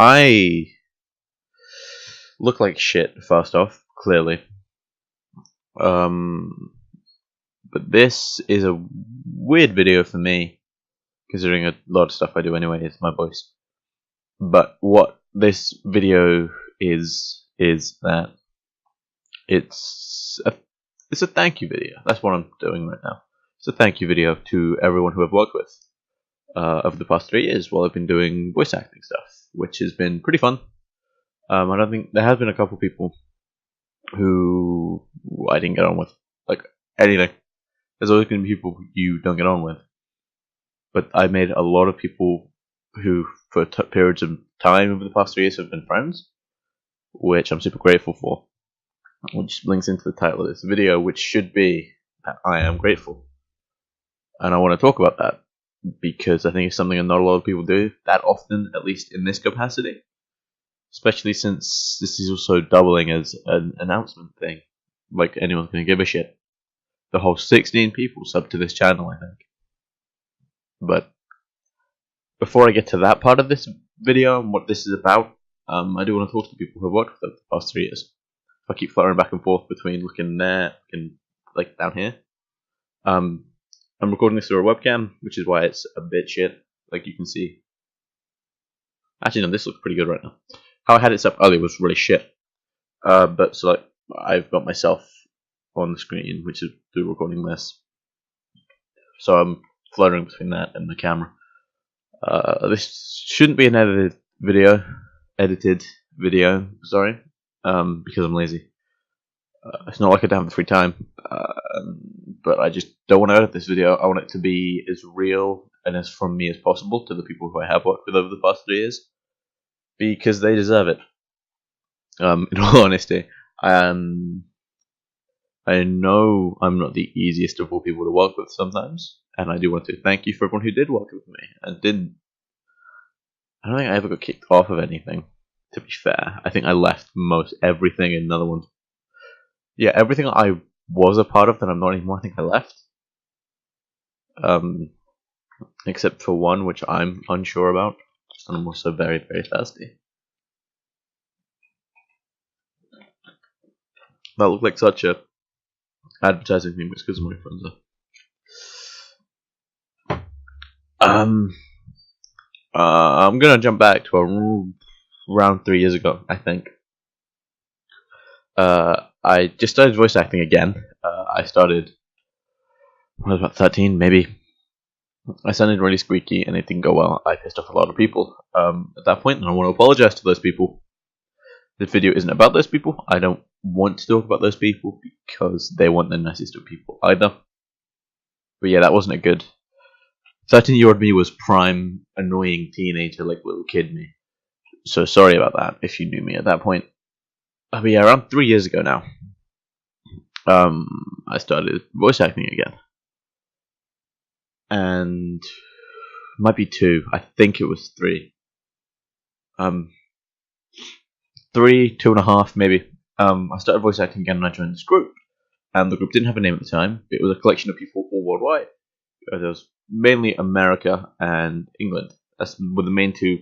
I look like shit, first off, clearly. But this is a weird video for me, considering a lot of stuff I do anyway is my voice. But what this video is that it's a thank you video. That's what I'm doing right now. It's a thank you video to everyone who I've worked with over the past 3 years while I've been doing voice acting stuff, which has been pretty fun. I don't think there has been a couple people who I didn't get on with, like anything. There's always going to be people you don't get on with, but I made a lot of people who, for periods of time over the past 3 years, have been friends, which I'm super grateful for. Which links into the title of this video, which should be that I am grateful, and I want to talk about that because I think it's something that not a lot of people do that often, at least in this capacity. Especially since this is also doubling as an announcement thing. Like anyone's going to give a shit. The whole 16 people sub to this channel, I think. But before I get to that part of this video and what this is about, I do want to talk to people who have worked with the past 3 years. If I keep fluttering back and forth between looking there and like down here. I'm recording this through a webcam, which is why it's a bit shit, like you can see. Actually, no, this looks pretty good right now. How I had it set up earlier was really shit. But so like I've got myself on the screen, which is through recording this. So I'm fluttering between that and the camera. This shouldn't be an edited video, sorry, because I'm lazy. It's not like I don't have the free time, but I just don't want to edit this video. I want it to be as real and as from me as possible to the people who I have worked with over the past 3 years. Because they deserve it. In all honesty, I know I'm not the easiest of all people to work with sometimes, and I do want to thank you for everyone who did work with me and didn't. I don't think I ever got kicked off of anything. To be fair, I think I left most everything in another one. Yeah, everything I was a part of that I'm not anymore. I think I left. Except for one, which I'm unsure about. And I'm also very, very thirsty. That looked like such a advertising thing, it's because of my friends are. I'm gonna jump back to around 3 years ago, I think. I just started voice acting again. I started when I was about 13, maybe. I sounded really squeaky and it didn't go well. I pissed off a lot of people at that point, and I want to apologize to those people. This video isn't about those people. I don't want to talk about those people because they weren't the nicest of people either. But yeah, that wasn't a good. 13-year-old me was prime annoying teenager, like little kid me. So sorry about that if you knew me at that point. But yeah, around 3 years ago now, I started voice acting again. And might be 2. I think it was 3. 3, 2.5 maybe. I started voice acting again and I joined this group. And the group didn't have a name at the time. It was a collection of people all worldwide. There was mainly America and England. That's were the main 2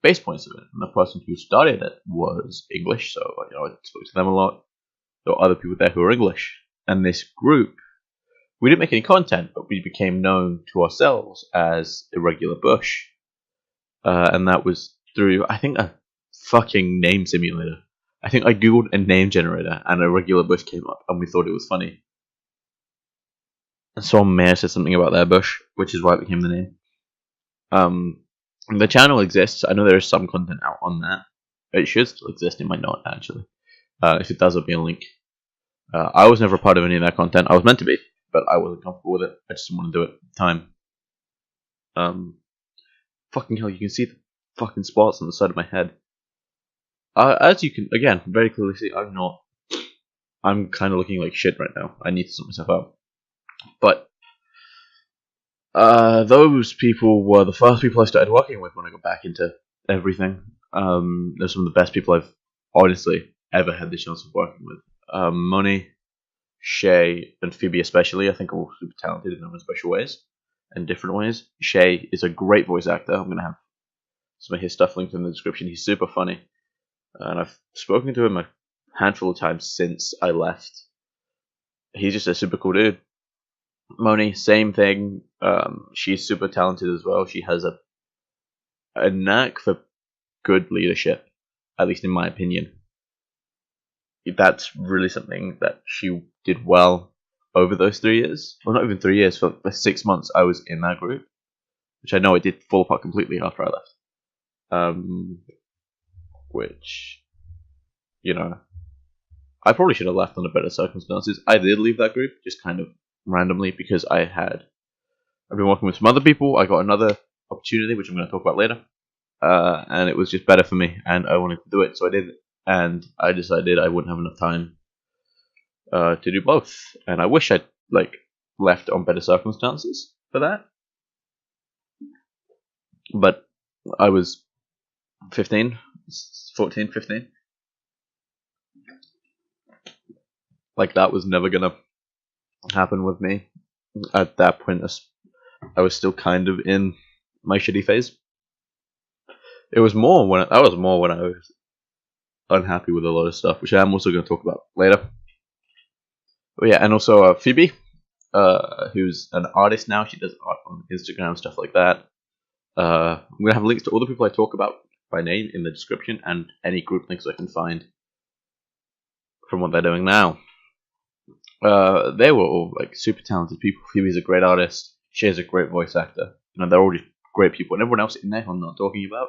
base points of it. And the person who started it was English, so I spoke to them a lot. There were other people there who were English. And this group, we didn't make any content, but we became known to ourselves as Irregular Bush. And that was through, I think, a fucking name simulator. I think I googled a name generator and Irregular Bush came up and we thought it was funny. And someone may have said something about their bush, which is why it became the name. The channel exists. I know there is some content out on that. It should still exist. It might not, actually. If it does, there'll be a link. I was never a part of any of that content. I was meant to be, but I wasn't comfortable with it. I just didn't want to do it at the time. Fucking hell, you can see the fucking spots on the side of my head. As you can, again, very clearly see, I'm kind of looking like shit right now. I need to sort myself out. But those people were the first people I started working with when I got back into everything. They're some of the best people I've honestly ever had the chance of working with. Moni, Shay, and Phoebe especially, I think are all super talented in their own special ways and different ways. Shay is a great voice actor. I'm going to have some of his stuff linked in the description. He's super funny, and I've spoken to him a handful of times since I left. He's just a super cool dude. Moni, same thing. She's super talented as well. She has a knack for good leadership, at least in my opinion. That's really something that she did well over those 3 years. Well, not even 3 years. For the 6 months I was in that group, which I know it did fall apart completely after I left. Which, you know, I probably should have left under better circumstances. I did leave that group, just kind of randomly, because I've been working with some other people. I got another opportunity, which I'm going to talk about later, and it was just better for me, and I wanted to do it, so I did it. And I decided I wouldn't have enough time to do both, and I wish I'd left on better circumstances for that. But I was 15, 14, 15. That was never gonna happen with me. At that point, I was still kind of in my shitty phase. It was more when I was unhappy with a lot of stuff, which I'm also going to talk about later. But yeah, and also Phoebe, who's an artist now. She does art on Instagram, stuff like that. I'm going to have links to all the people I talk about by name in the description, and any group links I can find from what they're doing now. They were all super talented people. Phoebe's a great artist. Shay's a great voice actor. They're all just great people, and everyone else in there who I'm not talking about.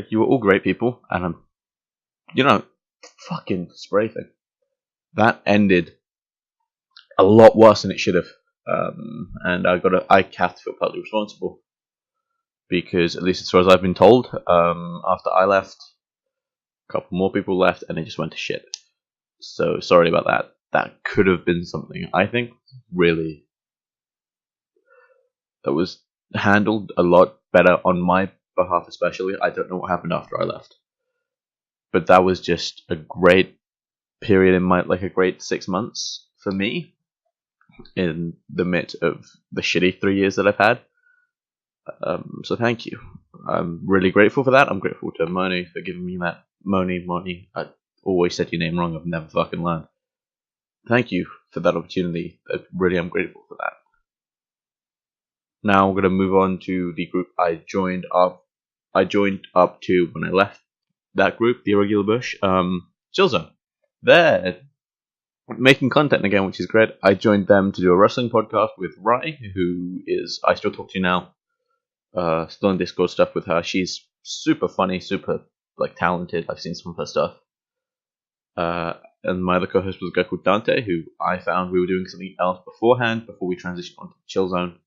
You were all great people, and fucking spray thing. That ended a lot worse than it should have. And I have to feel partly responsible, because at least as far as I've been told, after I left, a couple more people left, and it just went to shit. So sorry about that. That could have been something, I think, really, that was handled a lot better on my behalf, especially. I don't know what happened after I left, but that was just a great period in my, a great 6 months for me in the midst of the shitty 3 years that I've had. So thank you. I'm really grateful for that. I'm grateful to Moni for giving me that. Moni. I always said your name wrong. I've never fucking learned. Thank you for that opportunity. I really am grateful for that. Now I'm going to move on to the group I joined up to when I left that group, the Irregular Bush. Chillzone. They're making content again, which is great. I joined them to do a wrestling podcast with Rai, who I still talk to now. Still in Discord stuff with her. She's super funny, super talented. I've seen some of her stuff. And my other co-host was a guy called Dante, who I found we were doing something else beforehand, before we transitioned onto Chillzone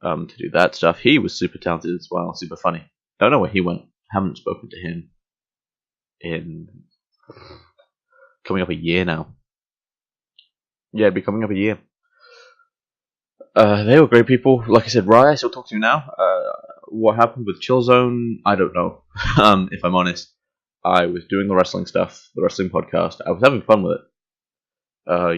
to do that stuff. He was super talented as well, super funny. Don't know where he went. Haven't spoken to him in coming up a year now. Yeah, it'd be coming up a year. They were great people. Like I said, Ryan, I still talk to you now. What happened with Chillzone, I don't know. If I'm honest. I was doing the wrestling stuff, the wrestling podcast. I was having fun with it. I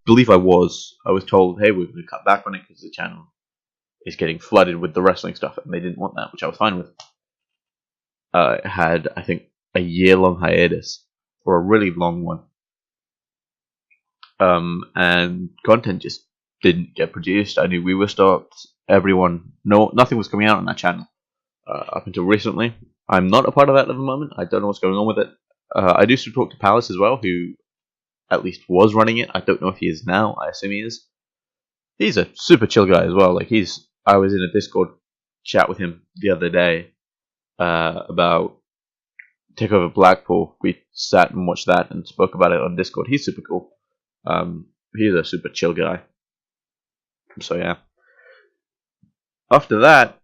believe I was told, hey, we're going to cut back on it because the channel is getting flooded with the wrestling stuff, and they didn't want that, which I was fine with. It had, I think, a year-long hiatus, or a really long one. And content just didn't get produced. I knew we were stopped. Nothing was coming out on that channel. Up until recently. I'm not a part of that at the moment. I don't know what's going on with it. I do still talk to Palace as well, who at least was running it. I don't know if he is now. I assume he is. He's a super chill guy as well. I was in a Discord chat with him the other day about Takeover Blackpool. We sat and watched that and spoke about it on Discord. He's super cool. He's a super chill guy. So yeah. After that,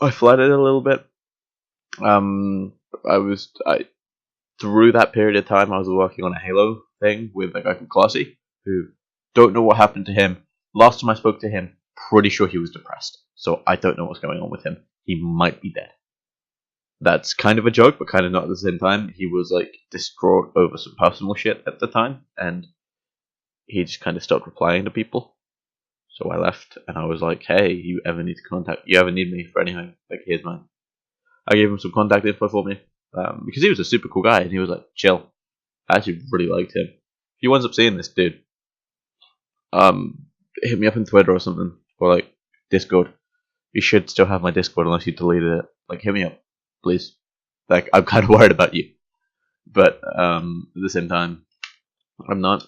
I flooded a little bit. Through that period of time, I was working on a Halo thing with a guy called Classy, who don't know what happened to him. Last time I spoke to him, pretty sure he was depressed. So I don't know what's going on with him. He might be dead. That's kind of a joke, but kind of not at the same time. He was distraught over some personal shit at the time, and he just kind of stopped replying to people. So I left, and I was like, "Hey, you ever need me for anything? Like, here's mine." I gave him some contact info for me, because he was a super cool guy, and he was like, "Chill." I actually really liked him. If he winds up seeing this, dude, hit me up on Twitter or something, or like Discord. You should still have my Discord unless you deleted it. Like, hit me up, please. Like, I'm kind of worried about you, but at the same time, I'm not.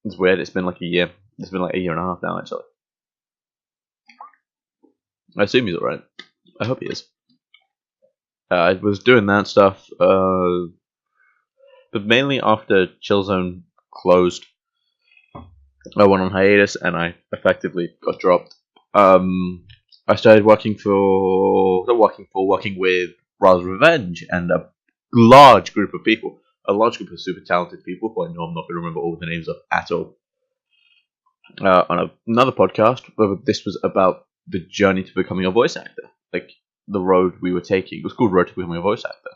It's weird. It's been like a year. It's been like a year and a half now, actually. I assume he's alright. I hope he is. I was doing that stuff, but mainly after Chillzone closed, I went on hiatus and I effectively got dropped. I started working with Ra's Revenge and a large group of people, a large group of super talented people who I know I'm not going to remember all the names of at all. On another podcast, but this was about the journey to becoming a voice actor, like the road we were taking. It was called Road to Becoming a Voice Actor.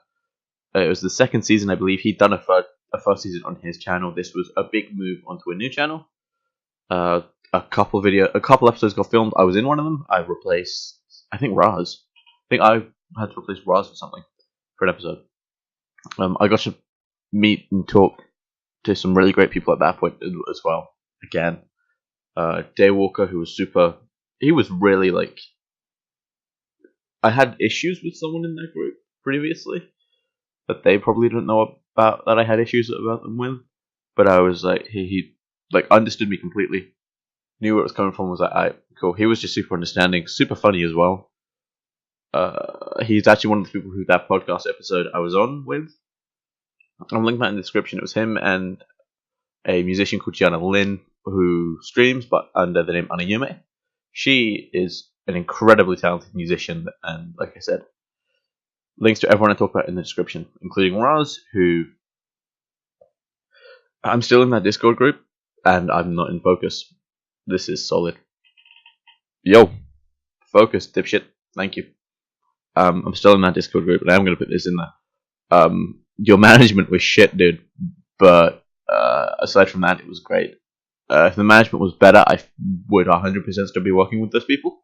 It was the second season, I believe. He'd done a first season on his channel. This was a big move onto a new channel. A couple episodes got filmed. I was in one of them. I replaced, I think, Raz. I think I had to replace Raz or something for an episode. I got to meet and talk to some really great people at that point as well. Again, Daywalker, who was super. He was really like. I had issues with someone in that group previously that they probably didn't know about, that I had issues about them with. But I was like, he like understood me completely, knew where it was coming from. Was like, alright, cool. He was just super understanding, super funny as well. He's actually one of the people who that podcast episode I was on with. I'll link that in the description. It was him and a musician called Gianna Lynn, who streams but under the name Anayume. She is an incredibly talented musician, and like I said, links to everyone I talk about in the description, including Raz, who I'm still in that Discord group, and I'm not in Focus. This is solid. Yo, Focus, dipshit. Thank you. I'm still in that Discord group, and I'm going to put this in there. Your management was shit, dude, but aside from that, it was great. If the management was better, I would 100% still be working with those people.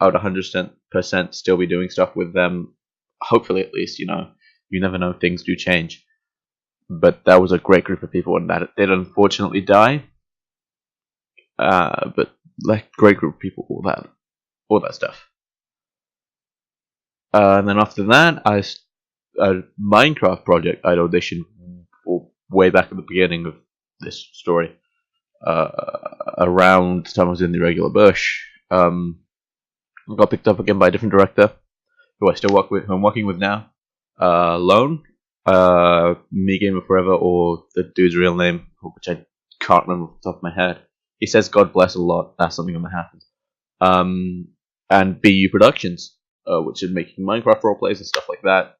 I would 100% still be doing stuff with them. Hopefully, at least, you never know, things do change. But that was a great group of people, and that did unfortunately die. But like, great group of people, all that stuff. And then after that, a Minecraft project I'd auditioned for way back at the beginning of this story. Around the time I was in the Irregular Bush, got picked up again by a different director, who I still work with, who I'm working with now. Lone, Me Gamer Forever, or the dude's real name, which I can't remember off the top of my head. He says God bless a lot. That's something that happens. And BU Productions, which is making Minecraft roleplays and stuff like that.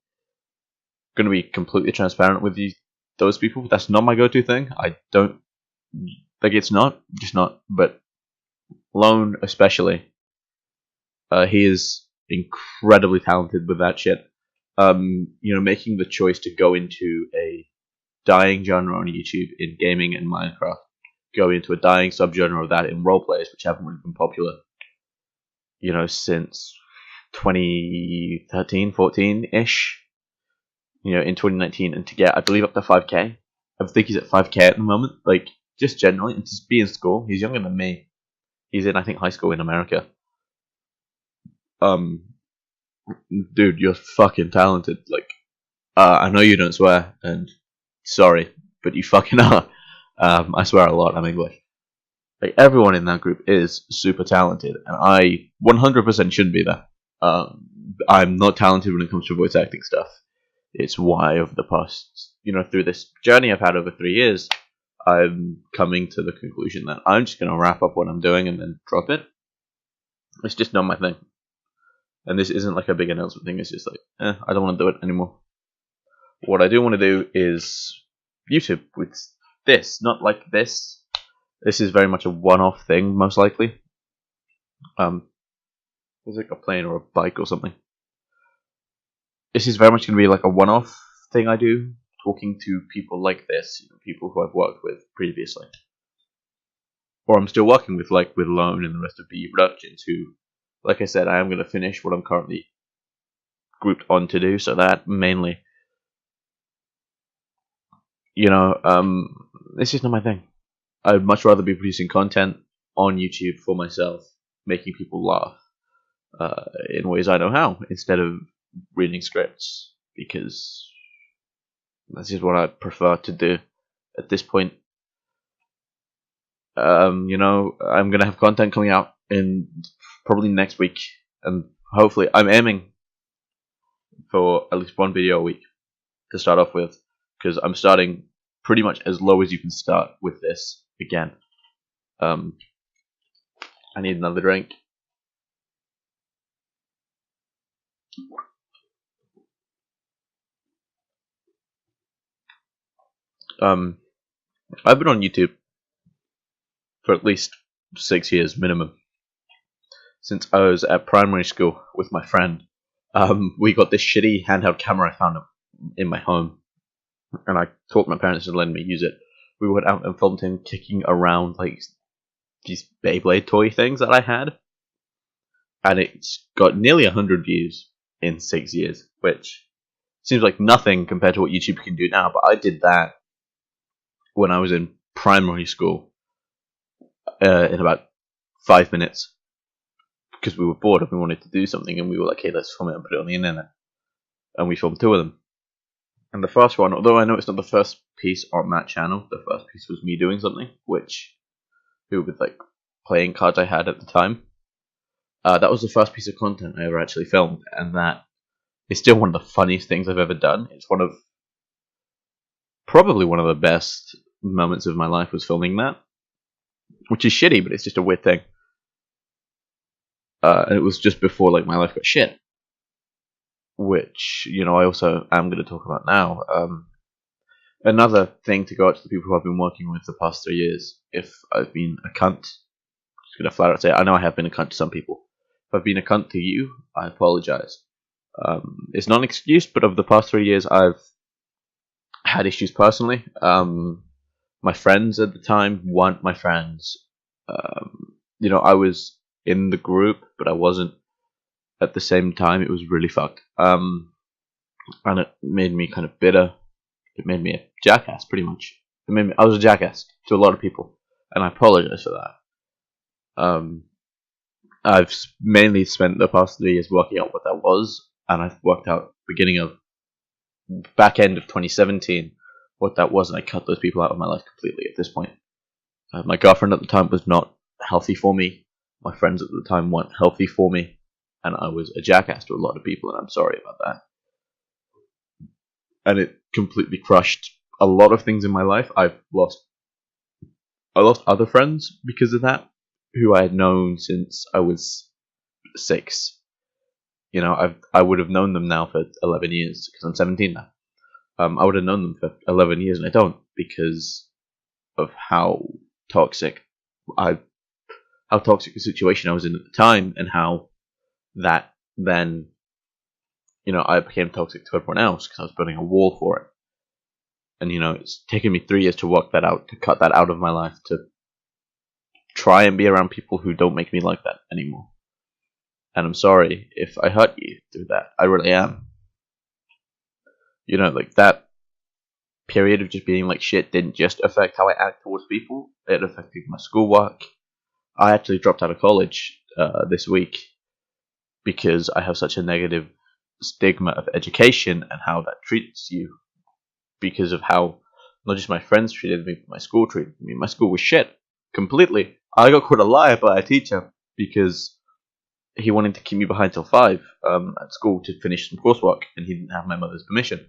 Going to be completely transparent with those people. That's not my go-to thing. I don't like. It's not, just not. But Lone, especially, he is incredibly talented with that shit. Making the choice to go into a dying genre on YouTube in gaming and Minecraft, go into a dying subgenre of that in roleplays, which haven't really been popular, since 2013, 14-ish. In 2019, and to get, I believe, up to 5k. I think he's at 5k at the moment. Like, just generally, and just be in school. He's younger than me. He's in, I think, high school in America. Dude, you're fucking talented. Like, I know you don't swear, and sorry, but you fucking are. I swear a lot. I'm English. Like, everyone in that group is super talented, and I 100% shouldn't be there. I'm not talented when it comes to voice acting stuff. It's why over the past, through this journey I've had over 3 years, I'm coming to the conclusion that I'm just going to wrap up what I'm doing and then drop it. It's just not my thing. And this isn't like a big announcement thing. It's just like, I don't want to do it anymore. What I do want to do is YouTube with this. Not like this. This is very much a one-off thing, most likely. There's like a plane or a bike or something. This is very much going to be like a one-off thing I do, talking to people like this, people who I've worked with previously. or I'm still working with, like with Lone and the rest of BE Productions, who, like I said, I am going to finish what I'm currently grouped on to do. So that mainly, it's just not my thing. I'd much rather be producing content on YouTube for myself, making people laugh in ways I know how, instead of reading scripts, because that's just what I prefer to do at this point. I'm gonna have content coming out in probably next week, and hopefully, I'm aiming for at least one video a week to start off with, because I'm starting pretty much as low as you can start with this again. I need another drink. I've been on YouTube for at least 6 years minimum, since I was at primary school with my friend. We got this shitty handheld camera I found in my home, and I taught my parents to let me use it. We went out and filmed him kicking around like these Beyblade toy things that I had, and it's got nearly 100 views in 6 years, which seems like nothing compared to what YouTube can do now. But I did that when I was in primary school in about 5 minutes, because we were bored and we wanted to do something, and we were like, "Hey, let's film it and put it on the internet." And we filmed 2 of them. And the first one, although I know it's not the first piece on that channel, the first piece was me doing something, which with like playing cards I had at the time. That was the first piece of content I ever actually filmed, and that is still one of the funniest things I've ever done. It's probably one of the best moments of my life was filming that, which is shitty, but it's just a weird thing. And it was just before like my life got shit, which I also am going to talk about now. Another thing to go out to the people who I've been working with the past 3 years. If I've been a cunt, just gonna flat out say, I know I have been a cunt to some people. If I've been a cunt to you, I apologize. It's not an excuse, but over the past 3 years, I've had issues personally. My friends at the time weren't my friends. I was in the group, but I wasn't at the same time. It was really fucked. And it made me kind of bitter. It made me a jackass, pretty much. I was a jackass to a lot of people, and I apologize for that. I've mainly spent the past 3 years working out what that was, and I've worked out back end of 2017 what that was, and I cut those people out of my life completely at this point. My girlfriend at the time was not healthy for me. My friends at the time weren't healthy for me, and I was a jackass to a lot of people, and I'm sorry about that. And it completely crushed a lot of things in my life. I lost other friends because of that, who I had known since I was 6. I would have known them now for 11 years, because I'm 17 now. I would have known them for 11 years, and I don't, because of how toxic a situation I was in at the time, and how that then, I became toxic to everyone else because I was building a wall for it. And, it's taken me 3 years to work that out, to cut that out of my life, to try and be around people who don't make me like that anymore. And I'm sorry if I hurt you through that. I really am. Like that period of just being like shit didn't just affect how I act towards people. It affected my schoolwork. I actually dropped out of college this week because I have such a negative stigma of education and how that treats you, because of how not just my friends treated me, but my school treated me. My school was shit completely. I got caught a liar by a teacher because he wanted to keep me behind till 5 at school to finish some coursework, and he didn't have my mother's permission.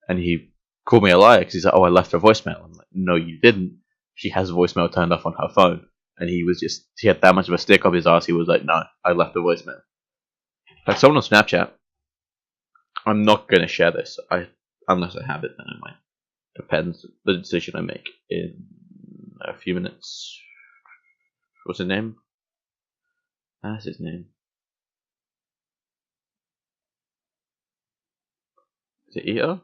And he called me a liar because he's like, "Oh, I left her voicemail." I'm like, "No, you didn't. She has voicemail turned off on her phone." And he had that much of a stick up his ass. He was like, "No, I left a voicemail." Like someone on Snapchat. I'm not gonna share this. Unless I have it, then I might. Depends the decision I make in a few minutes. What's his name? That's his name. Is it Ito?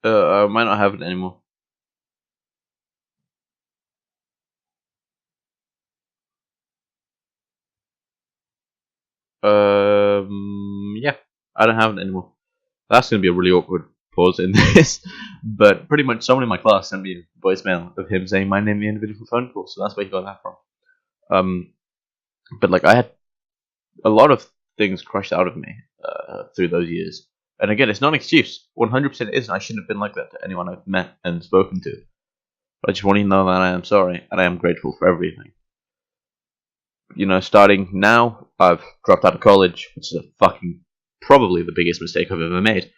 I might not have it anymore. Yeah, I don't have it anymore. That's gonna be a really awkward pause in this, but pretty much someone in my class sent me a voicemail of him saying my name in the individual phone call, so that's where he got that from. But like I had a lot of things crushed out of me through those years, and again, it's not an excuse. 100% isn't. I shouldn't have been like that to anyone I've met and spoken to. But I just want you to know that I am sorry, and I am grateful for everything. You know, starting now, I've dropped out of college, which is a fucking probably the biggest mistake I've ever made.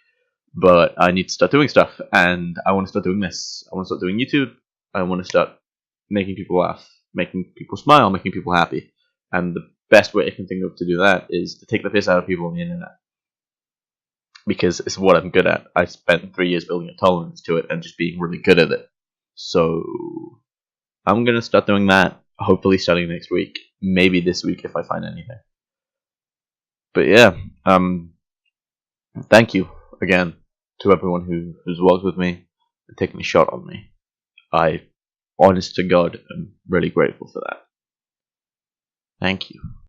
But I need to start doing stuff, and I want to start doing this. I want to start doing YouTube. I want to start making people laugh, making people smile, making people happy. And the best way I can think of to do that is to take the piss out of people on the internet. Because it's what I'm good at. I spent 3 years building a tolerance to it and just being really good at it. So I'm going to start doing that, hopefully starting next week. Maybe this week if I find anything. But yeah, thank you again to everyone who's worked with me and taken a shot on me. I, honest to God, am really grateful for that. Thank you.